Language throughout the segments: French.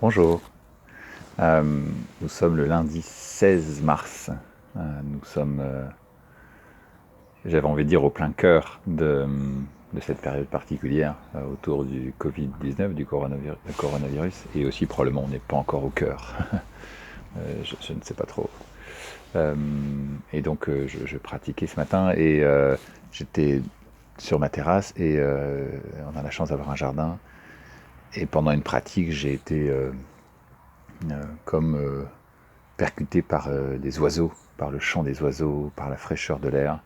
Bonjour. Euh, Nous sommes le lundi 16 mars. Nous sommes, j'avais envie de dire, au plein cœur de cette période particulière autour du Covid-19, du coronavirus, et aussi probablement on n'est pas encore au cœur. Je ne sais pas trop. Euh, et donc je pratiquais ce matin et j'étais sur ma terrasse et on a la chance d'avoir un jardin. Et pendant une pratique, j'ai été comme percuté par les oiseaux, par le chant des oiseaux, par la fraîcheur de l'air.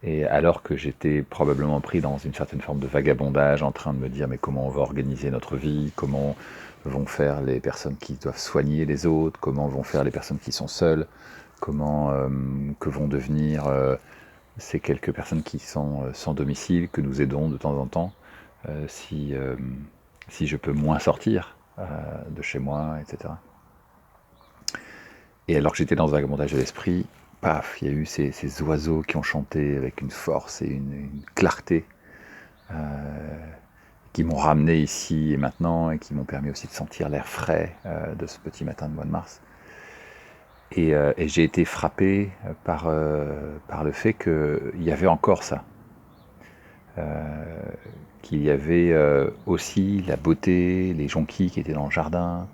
Et alors que j'étais probablement pris dans une certaine forme de vagabondage, en train de me dire mais comment on va organiser notre vie, comment vont faire les personnes qui doivent soigner les autres, comment vont faire les personnes qui sont seules, comment que vont devenir ces quelques personnes qui sont sans domicile, que nous aidons de temps en temps, si je peux moins sortir de chez moi, etc. Et alors que j'étais dans un vagabondage de l'esprit, paf, il y a eu ces oiseaux qui ont chanté avec une force et une clarté qui m'ont ramené ici et maintenant et qui m'ont permis aussi de sentir l'air frais de ce petit matin de mois de mars. Et j'ai été frappé par le fait qu'il y avait encore ça. Qu'il y avait aussi la beauté, les jonquilles qui étaient dans le jardin,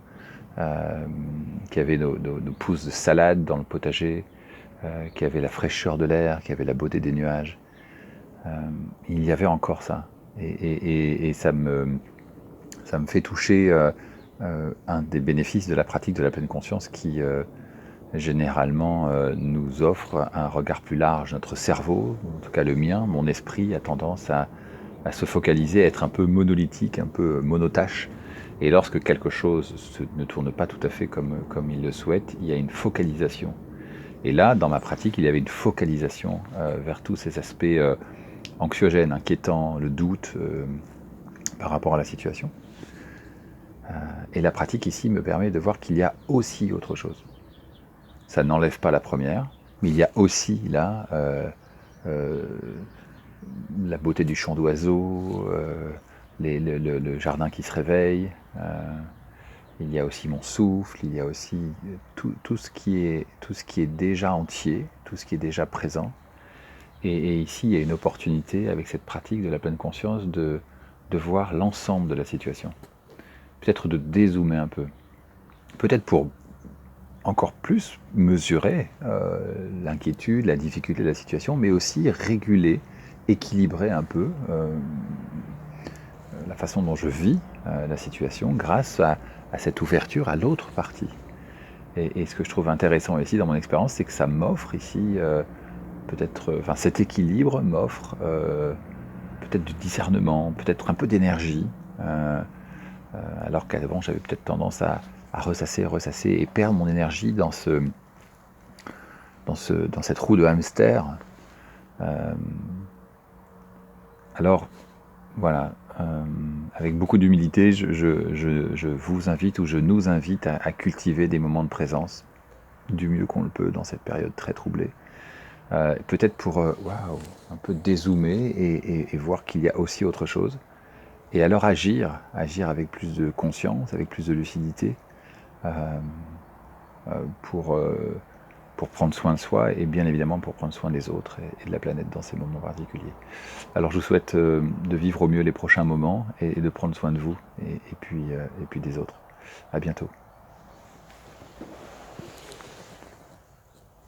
qu'il y avait nos pousses de salade dans le potager, qu'il y avait la fraîcheur de l'air, qu'il y avait la beauté des nuages. Il y avait encore ça. Et ça me fait toucher un des bénéfices de la pratique de la pleine conscience qui généralement nous offre un regard plus large. Notre cerveau, en tout cas le mien, mon esprit a tendance à se focaliser, à être un peu monolithique, un peu monotache. Et lorsque quelque chose ne tourne pas tout à fait comme il le souhaite, il y a une focalisation. Et là, dans ma pratique, il y avait une focalisation vers tous ces aspects anxiogènes, inquiétants, le doute par rapport à la situation. Et la pratique ici me permet de voir qu'il y a aussi autre chose. Ça n'enlève pas la première, mais il y a aussi là la beauté du chant d'oiseaux, le jardin qui se réveille. Il y a aussi mon souffle, il y a aussi tout ce qui est déjà entier, tout ce qui est déjà présent. Et ici, il y a une opportunité, avec cette pratique de la pleine conscience, de voir l'ensemble de la situation. Peut-être de dézoomer un peu. Peut-être pour encore plus mesurer l'inquiétude, la difficulté de la situation, mais aussi réguler, équilibrer un peu la façon dont je vis la situation grâce à cette ouverture à l'autre partie. Et ce que je trouve intéressant ici dans mon expérience, c'est que ça m'offre ici peut-être, enfin cet équilibre m'offre peut-être du discernement, peut-être un peu d'énergie, alors qu'avant j'avais peut-être tendance à ressasser et perdre mon énergie dans cette roue de hamster. Alors voilà, avec beaucoup d'humilité, je vous invite ou je nous invite à cultiver des moments de présence du mieux qu'on le peut dans cette période très troublée. Peut-être pour un peu dézoomer et voir qu'il y a aussi autre chose. Et alors agir avec plus de conscience, avec plus de lucidité, pour prendre soin de soi et bien évidemment pour prendre soin des autres et de la planète dans ces moments particuliers. Alors je vous souhaite de vivre au mieux les prochains moments et de prendre soin de vous et puis des autres. À bientôt.